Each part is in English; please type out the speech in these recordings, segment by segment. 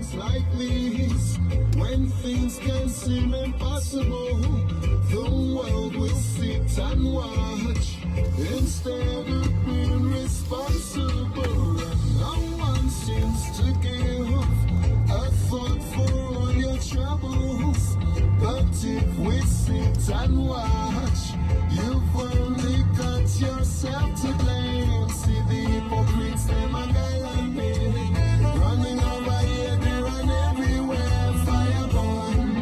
times like these, when things can seem impossible, the world will sit and watch instead of being responsible. And no one seems to give a thought for all your troubles. But if we sit and watch, you've only got yourself to blame. See the hypocrites, them a gallant, running over here, there and everywhere. Fire burn,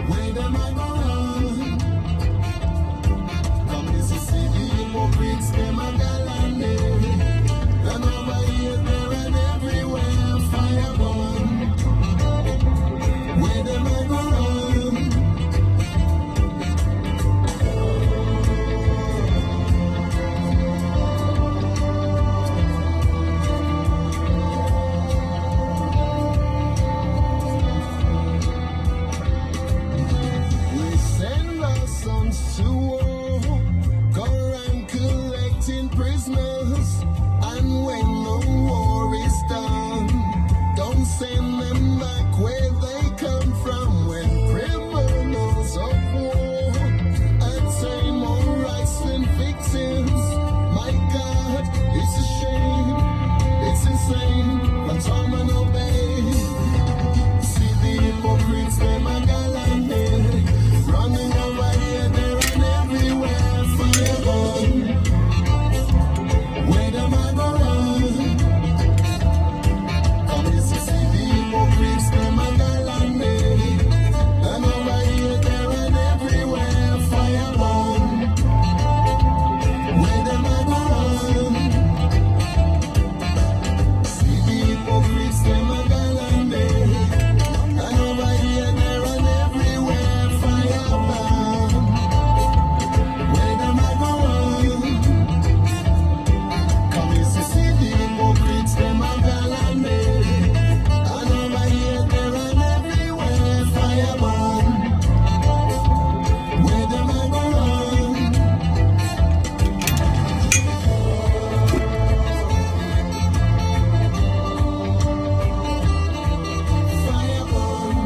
where them a go run? Come this is see the hypocrites, them a gallant, run over here, there and everywhere. Fire burn, where them a go run? We send our sons to war, go around collecting prisoners, and when the war is done, don't send them back where they come from. When criminals of war attain more rights than victims, my God, it's a shame, it's insane, but I'm an obey. See the hypocrites, them a gallant, running over here, there and everywhere. Fire burn, where them a go run? Come here, see the hypocrites, them a gallant, and over here, there and everywhere. Fire burn, where them a go run? See the hypocrites, them a gallant, and over here, there and everywhere. Fire burn, where them a go run? Come here, see the hypocrites, them a gallant, and over here, there and everywhere. Fire burn, where them a go run? Fire burn.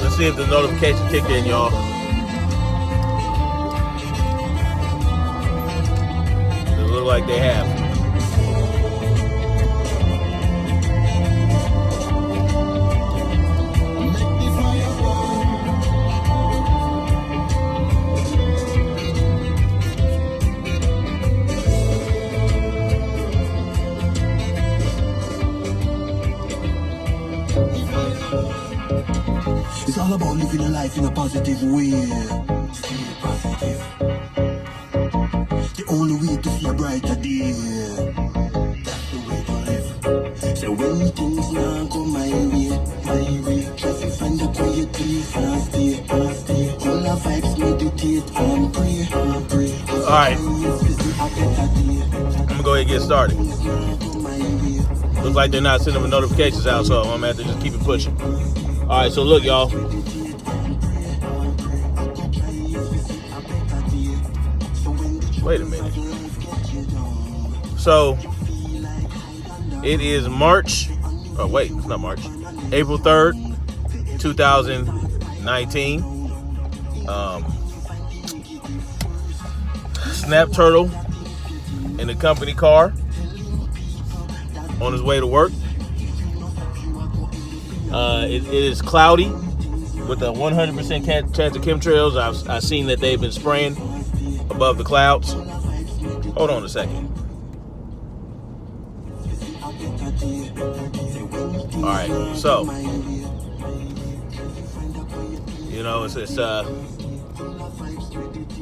Let's see if the notification kicked in, y'all. It look like they have. Make the fire burn. It's all about living a life in a positive way. Stay positive. The only way to see a brighter day. That's the way to live. So when things now go my way, just to find a quiet place and stay. All our vibes, meditate and pray. All right, I'm gonna go ahead and get started. Looks like they're not sending the notifications out, so I'm gonna have to just keep it pushing. All right, so look, y'all. Wait a minute. So it is March. Oh wait, it's not March. April 3rd, 2019. Snap Turtle in the company car on his way to work. It is cloudy with a 100% chance of chemtrails. I've seen that they've been spraying above the clouds. Hold on a second. All right, so you know it's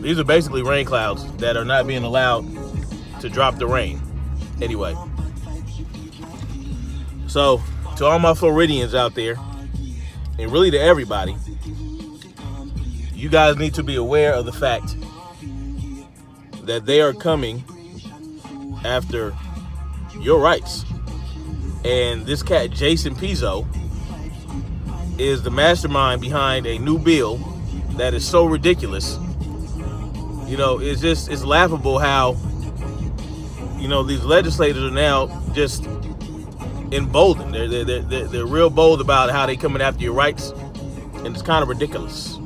these are basically rain clouds that are not being allowed to drop the rain. Anyway, so to all my Floridians out there, and really to everybody, you guys need to be aware of the fact that they are coming after your rights. And this cat, Jason Pizzo, is the mastermind behind a new bill that is so ridiculous. You know, it's laughable how, you know, these legislators are now just emboldened. They're real bold about how they coming after your rights, and it's kind of ridiculous.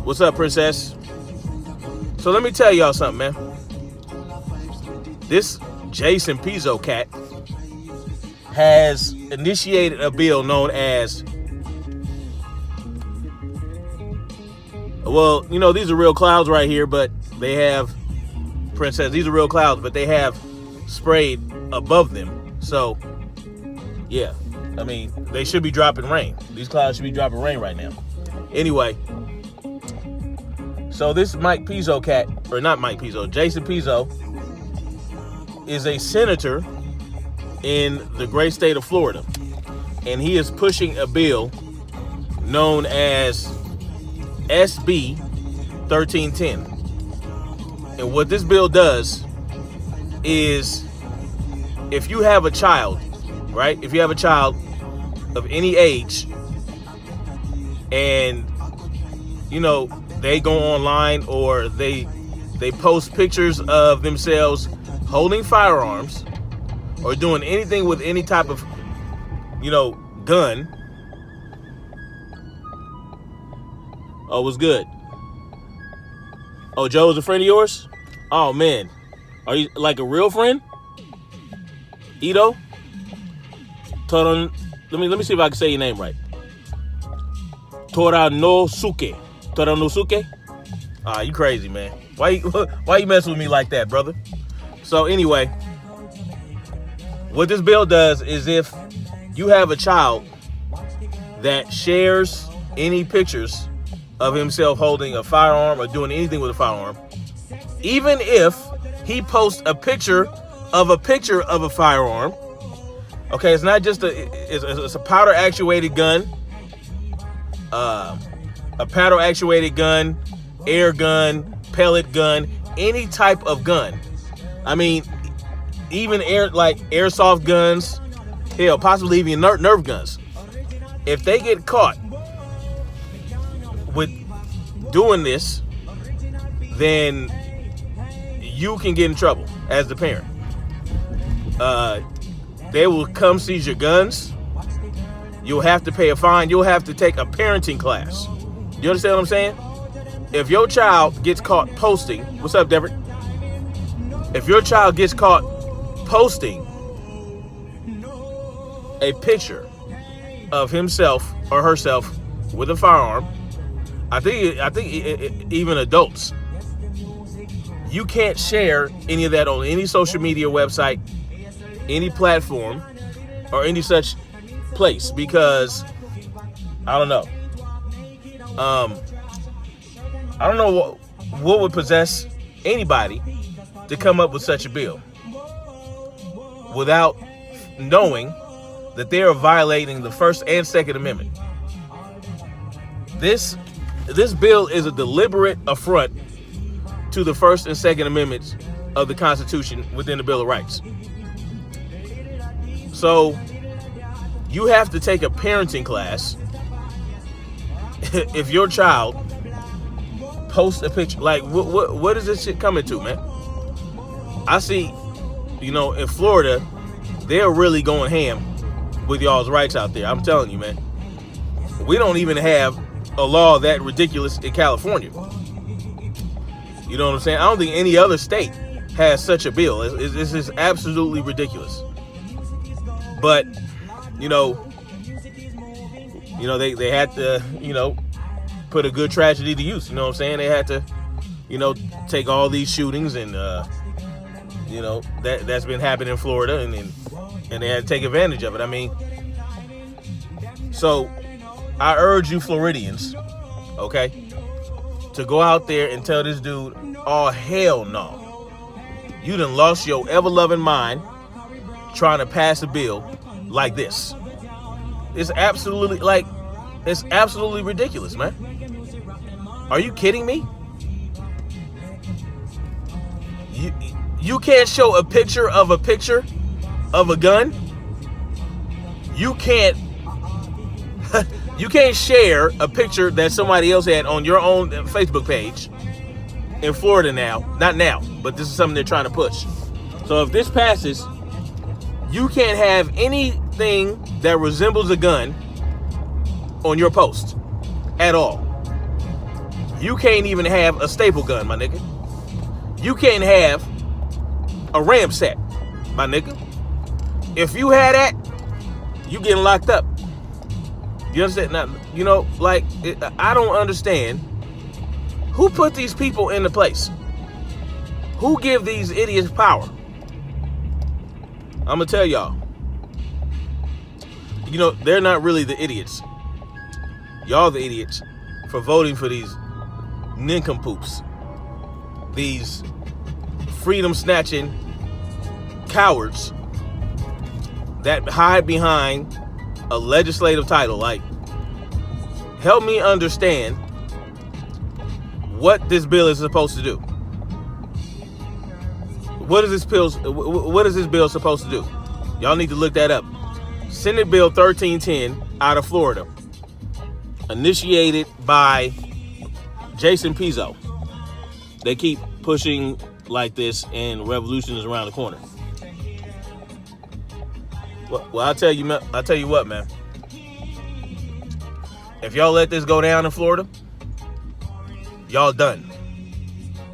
What's up, Princess? So let me tell y'all something, man. This Jason Pizzo cat has initiated a bill known as, well, you know, these are real clouds right here, but they have, Princess, these are real clouds, but they have sprayed above them. So, yeah, I mean, they should be dropping rain. These clouds should be dropping rain right now. Anyway, so this Mike Pizzo cat, or not Mike Pizzo, Jason Pizzo is a senator in the great state of Florida. And he is pushing a bill known as SB 1310. And what this bill does is, if you have a child, right? If you have a child of any age and, you know, they go online or they post pictures of themselves holding firearms or doing anything with any type of, you know, gun. Oh, what's good? Oh, Joe is a friend of yours? Oh, man. Are you like a real friend? Ito? Let me see if I can say your name right. Toranosuke. Toranosuke? Ah, you crazy, man. Why you messing with me like that, brother? So anyway, what this bill does is, if you have a child that shares any pictures of himself holding a firearm or doing anything with a firearm, even if he posts a picture of a firearm, okay, it's not just it's a powder actuated gun, air gun, pellet gun, any type of gun. I mean, even airsoft guns, hell, possibly even Nerf guns. If they get caught with doing this, then you can get in trouble as the parent. They will come seize your guns. You'll have to pay a fine. You'll have to take a parenting class. You understand what I'm saying? If your child gets caught posting, what's up, Deborah? If your child gets caught posting a picture of himself or herself with a firearm, I think even adults, you can't share any of that on any social media website, any platform, or any such place, because I don't know. I don't know what would possess anybody to come up with such a bill without knowing that they are violating the First and Second Amendment. This bill is a deliberate affront to the First and Second Amendments of the Constitution within the Bill of Rights. So you have to take a parenting class if your child posts a picture. Like, what is this shit coming to, man? I see, you know, in Florida, they're really going ham with y'all's rights out there. I'm telling you, man. We don't even have a law that ridiculous in California. You know what I'm saying? I don't think any other state has such a bill. It's just absolutely ridiculous. But, you know, they had to, you know, put a good tragedy to use. You know what I'm saying? They had to, you know, take all these shootings and, you know, that's been happening in Florida, and they had to take advantage of it. I mean, so I urge you Floridians, okay, to go out there and tell this dude, oh, hell no. You done lost your ever-loving mind trying to pass a bill like this. It's absolutely ridiculous, man. Are you kidding me? You can't show a picture of a gun. You can't You can't share a picture that somebody else had on your own Facebook page in Florida now. Not now, but this is something they're trying to push. So if this passes, you can't have anything that resembles a gun on your post at all. You can't even have a staple gun, my nigga. You can't have a ram set, my nigga. If you had that, you getting locked up. You understand? Now, you know, like, I don't understand who put these people into place. Who give these idiots power? I'm gonna tell y'all. You know, they're not really the idiots. Y'all the idiots for voting for these nincompoops. These freedom-snatching cowards that hide behind a legislative title. Like, help me understand what this bill is supposed to do. What is this bill supposed to do? Y'all need to look that up. Senate Bill 1310 out of Florida, initiated by Jason Pizzo. They keep pushing like this, and revolution is around the corner. Well, I'll tell you what, man. If y'all let this go down in Florida, y'all done.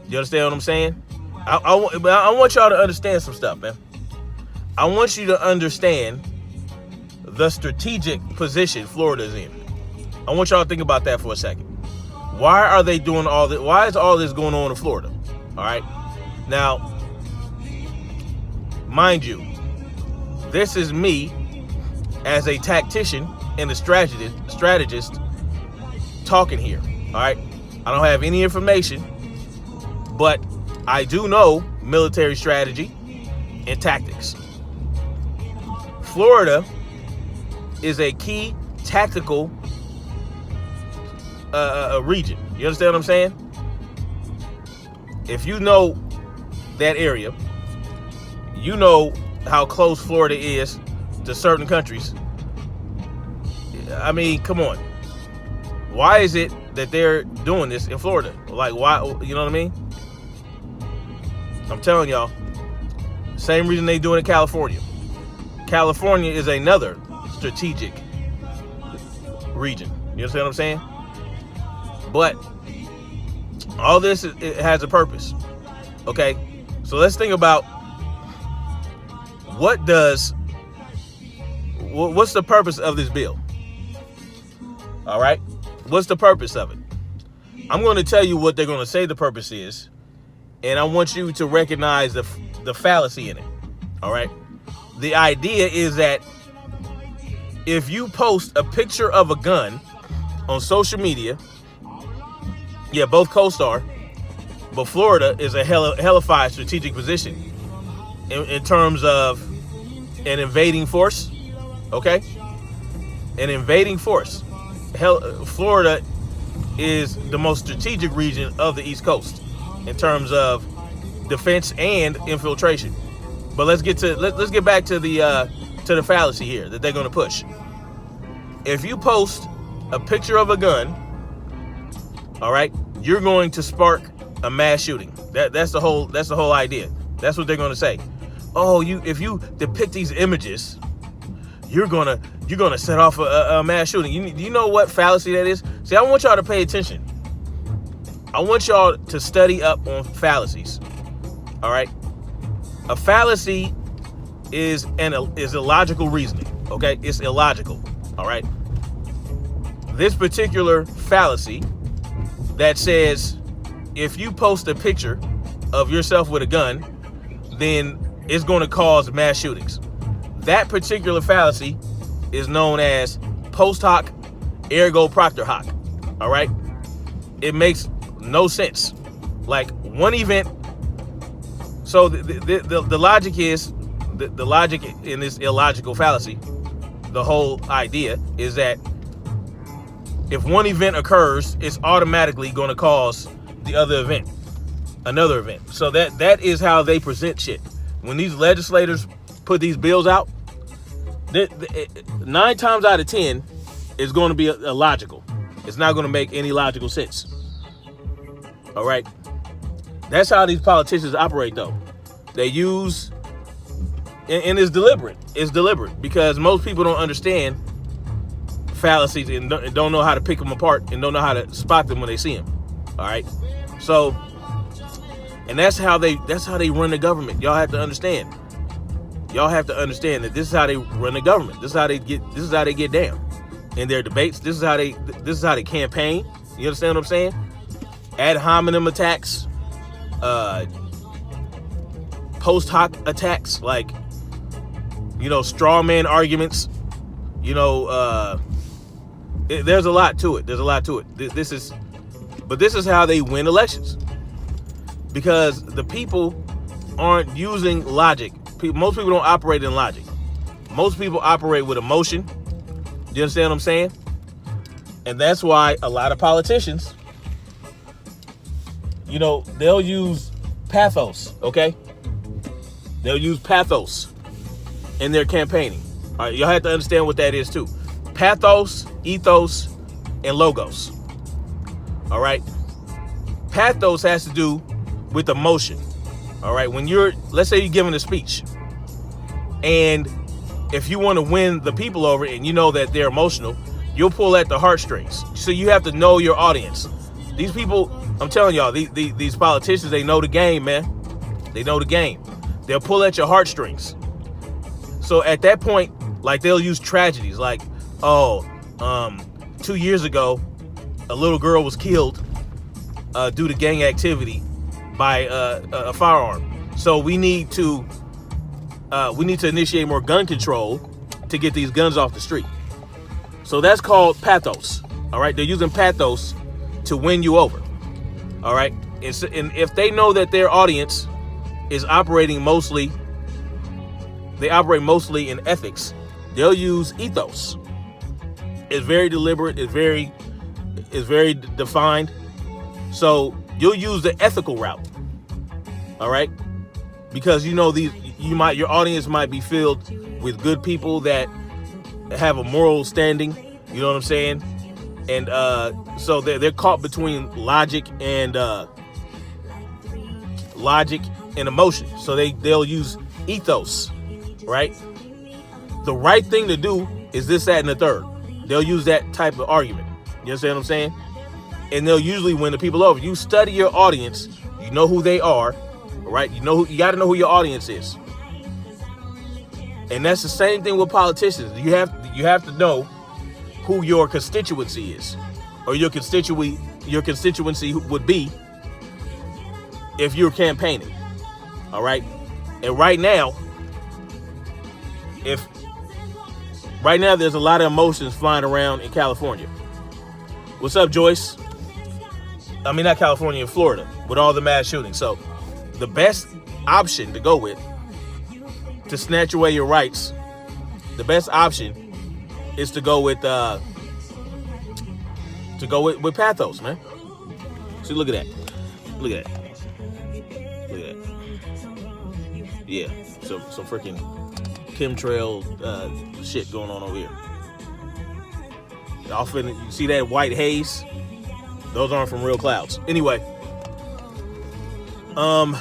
You understand what I'm saying? I want y'all to understand some stuff, man. I want you to understand the strategic position Florida's in. I want y'all to think about that for a second. Why are they doing all this? Why is all this going on in Florida? All right. Now, mind you, this is me as a tactician and a strategist talking here. All right. I don't have any information, but I do know military strategy and tactics. Florida is a key tactical region. You understand what I'm saying? If you know that area, you know how close Florida is to certain countries. I mean, come on. Why is it that they're doing this in Florida? Like, why? You know what I mean? I'm telling y'all, same reason they do it in California. California is another strategic region. You understand what I'm saying? But all this, it has a purpose. Okay? So let's think about what's the purpose of this bill? All right? What's the purpose of it? I'm going to tell you what they're going to say the purpose is, and I want you to recognize the fallacy in it. All right? The idea is that if you post a picture of a gun on social media, yeah, both co-star, but Florida is a hellified strategic position in terms of an invading force, okay? An invading force. Florida is the most strategic region of the East Coast in terms of defense and infiltration. But let's get back to the fallacy here that they're going to push. If you post a picture of a gun, all right, you're going to spark a mass shooting. That's the whole idea. That's what they're going to say. Oh, if you depict these images, you're gonna set off a mass shooting. You know what fallacy that is? See, I want y'all to pay attention. I want y'all to study up on fallacies. All right. A fallacy is illogical reasoning. Okay, it's illogical. All right. This particular fallacy that says if you post a picture of yourself with a gun, then it's going to cause mass shootings. That particular fallacy is known as post hoc ergo propter hoc. All right. It makes no sense. Like one event. So the logic is the logic in this illogical fallacy. The whole idea is that if one event occurs, it's automatically going to cause the other event, another event. So that is how they present shit. When these legislators put these bills out, 9 times out of 10, is going to be illogical. It's not going to make any logical sense. All right. That's how these politicians operate, though. They use, and it's deliberate. It's deliberate because most people don't understand fallacies and don't know how to pick them apart and don't know how to spot them when they see them. All right. So, and that's how they run the government. Y'all have to understand. Y'all have to understand that this is how they run the government. This is how they get down in their debates. This is how they campaign. You understand what I'm saying? Ad hominem attacks, post hoc attacks, like, straw man arguments. There's a lot to it. This is how they win elections, because the people aren't using logic. Most people don't operate in logic. Most people operate with emotion. You understand what I'm saying? And that's why a lot of politicians, they'll use pathos, okay? They'll use pathos in their campaigning. All right, y'all have to understand what that is too. Pathos, ethos, and logos. All right? Pathos has to do with emotion. All right? Let's say you're giving a speech, and if you want to win the people over and you know that they're emotional, you'll pull at the heartstrings. So you have to know your audience. These people, I'm telling y'all, these politicians, they know the game, man. They know the game. They'll pull at your heartstrings. So at that point, like, they'll use tragedies like, 2 years ago, a little girl was killed due to gang activity by a firearm. So we need to initiate more gun control to get these guns off the street. So that's called pathos. All right, they're using pathos to win you over. All right, and if they know that their audience is operating mostly in ethics, they'll use ethos. It's very deliberate. It's very defined. So you'll use the ethical route. All right, because your audience might be filled with good people that have a moral standing. You know what I'm saying? And so they're caught between logic and emotion. So they'll use ethos, right? The right thing to do is this, that, and the third. They'll use that type of argument. You understand what I'm saying? And they'll usually win the people over. You study your audience. You know who they are, right? You got to know who your audience is. And that's the same thing with politicians. You have to know who your constituency is, or your constituency would be if you're campaigning. All right. And right now, there's a lot of emotions flying around in California. What's up, Joyce? I mean, not California, in Florida, with all the mass shootings. So the best option to go with to snatch away your rights, the best option is to go with pathos, man. See, look at that. Look at that. Yeah, some freaking chemtrail shit going on over here. You see that white haze? Those aren't from real clouds. Anyway, so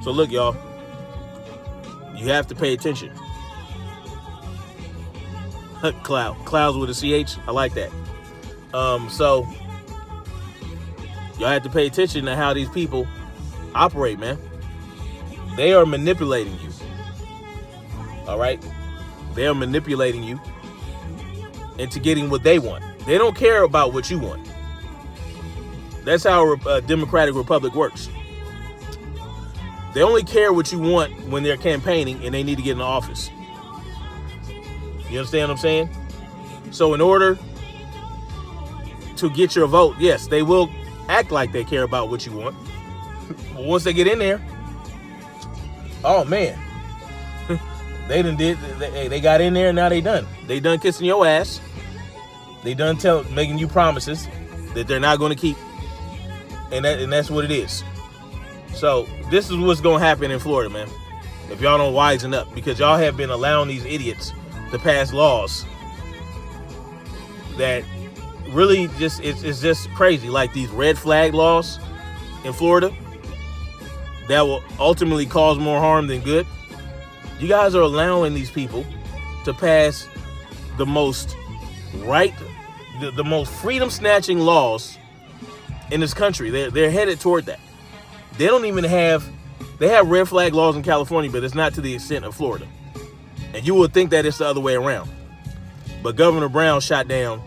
look, y'all, you have to pay attention. Clouds with a CH. I like that. So y'all have to pay attention to how these people operate, man. They are manipulating you. All right? They are manipulating you into getting what they want. They don't care about what you want. That's how a democratic republic works. They only care what you want when they're campaigning and they need to get in the office. You understand what I'm saying? So in order to get your vote, yes, they will act like they care about what you want. But once they get in there, oh man, they got in there and now they done. They done kissing your ass. They done making you promises that they're not going to keep. And that's what it is. So this is what's going to happen in Florida, man. If y'all don't wisen up, because y'all have been allowing these idiots to pass laws that really just it's just crazy. Like these red flag laws in Florida that will ultimately cause more harm than good. You guys are allowing these people to pass the most the most freedom snatching laws in this country. They're headed toward that. They have red flag laws in California, but it's not to the extent of Florida. And you would think that it's the other way around. But Governor Brown shot down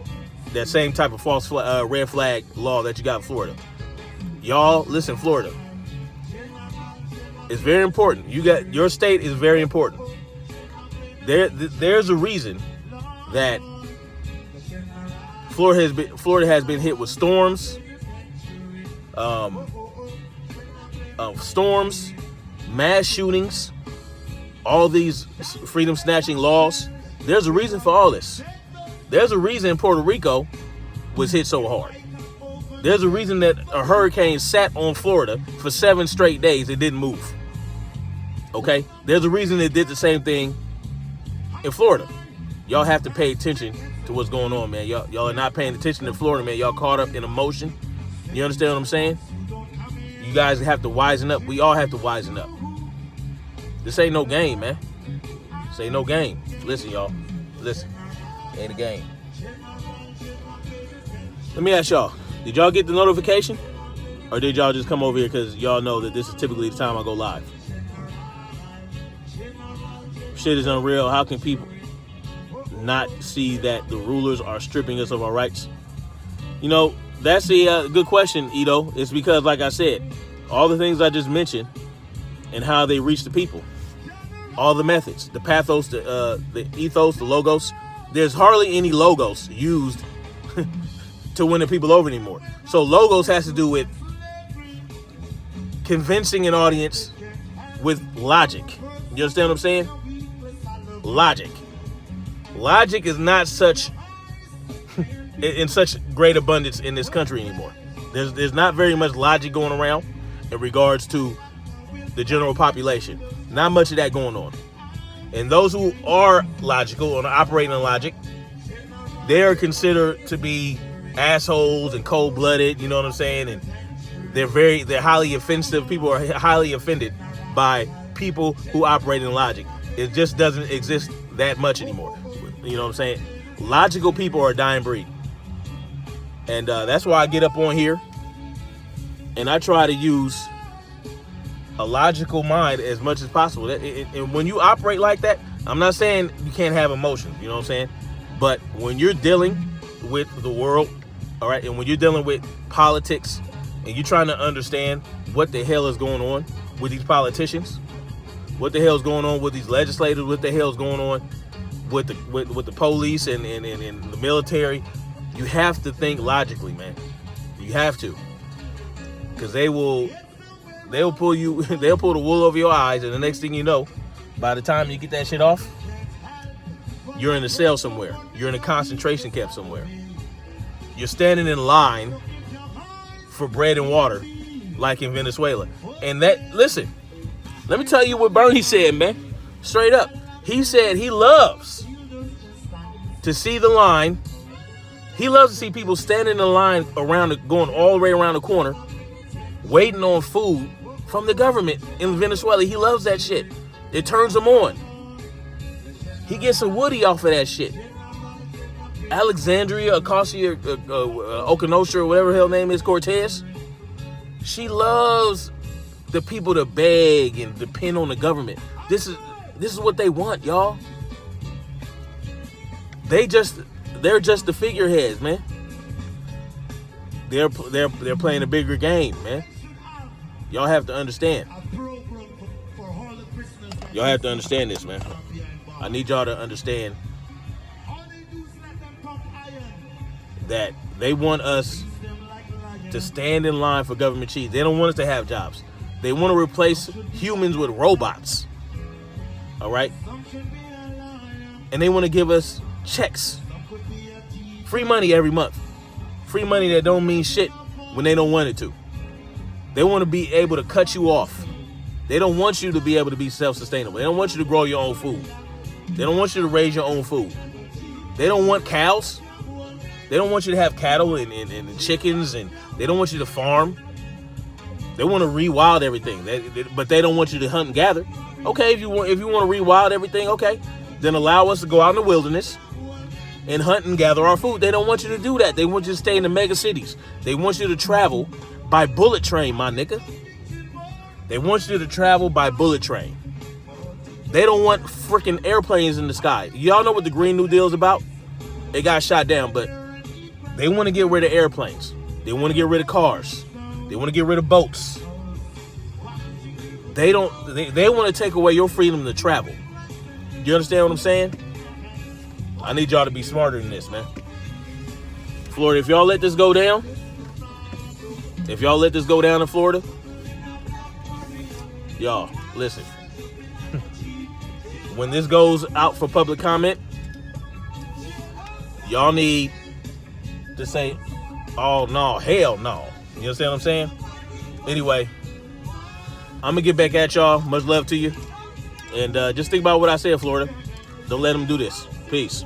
that same type of red flag law that you got in Florida. Y'all, listen, Florida. It's very important. Your state is very important. There's a reason that Florida has been hit with storms, mass shootings, all these freedom snatching laws. There's a reason for all this. There's a reason Puerto Rico was hit so hard. There's a reason that a hurricane sat on Florida for 7 straight days. It didn't move. Okay? There's a reason it did the same thing in Florida. Y'all have to pay attention to what's going on, man. Y'all are not paying attention to Florida, man. Y'all caught up in emotion. You understand what I'm saying? You guys have to wisen up. We all have to wisen up. This ain't no game, man. This ain't no game. Listen, y'all. Listen. Ain't a game. Let me ask y'all. Did y'all get the notification? Or did y'all just come over here because y'all know that this is typically the time I go live? Shit is unreal. How can people not see that the rulers are stripping us of our rights? You know, that's a good question, Ito. It's because, like I said, all the things I just mentioned and how they reach the people, all the methods, the pathos, the ethos, the logos. There's hardly any logos used to win the people over anymore. So logos has to do with convincing an audience with logic. You understand what I'm saying? Logic. Logic is not in such great abundance in this country anymore. There's not very much logic going around in regards to the general population. Not much of that going on. And those who are logical and operating on logic, they are considered to be assholes and cold-blooded, you know what I'm saying? And they're highly offensive. People are highly offended by people who operate in logic. It just doesn't exist that much anymore. You know what I'm saying? Logical people are a dying breed. And that's why I get up on here and I try to use a logical mind as much as possible. And when you operate like that, I'm not saying you can't have emotions, you know what I'm saying? But when you're dealing with the world, all right, and when you're dealing with politics and you're trying to understand what the hell is going on with these politicians, what the hell is going on with these legislators, what the hell is going on with the police and the military, you have to think logically, man. You have to. Because they'll pull the wool over your eyes, and the next thing you know, by the time you get that shit off, you're in a cell somewhere. You're in a concentration camp somewhere. You're standing in line for bread and water, like in Venezuela. And listen, let me tell you what Bernie said, man. Straight up. He said he loves to see the line. He loves to see people standing in the line going all the way around the corner, waiting on food from the government in Venezuela. He loves that shit. It turns him on. He gets a woody off of that shit. Alexandria Ocasio-Cortez, whatever her hell name is, Cortez. She loves the people to beg and depend on the government. This is what they want, y'all. They're just the figureheads, man. They're playing a bigger game, man. Y'all have to understand. Y'all have to understand this, man. I need y'all to understand that they want us to stand in line for government cheese. They don't want us to have jobs. They want to replace humans with robots. All right? And they want to give us checks. Free money every month. Free money that don't mean shit when they don't want it to. They want to be able to cut you off. They don't want you to be able to be self-sustainable. They don't want you to grow your own food. They don't want you to raise your own food. They don't want cows. They don't want you to have cattle and chickens, and they don't want you to farm. They want to rewild everything, but they don't want you to hunt and gather. Okay, if you want to rewild everything, okay, then allow us to go out in the wilderness and hunt and gather our food. They don't want you to do that. They want you to stay in the mega cities. They want you to travel by bullet train, my nigga. They want you to travel by bullet train. They don't want freaking airplanes in the sky. Y'all know what the Green New Deal is about? It got shot down, but they want to get rid of airplanes. They want to get rid of cars. They want to get rid of boats. They want to take away your freedom to travel. You understand what I'm saying? I need y'all to be smarter than this, man. Florida, if y'all let this go down, in Florida, y'all, listen. When this goes out for public comment, y'all need to say, oh, no, hell no. You understand what I'm saying? Anyway, I'm going to get back at y'all. Much love to you. And just think about what I said, Florida. Don't let them do this. Peace.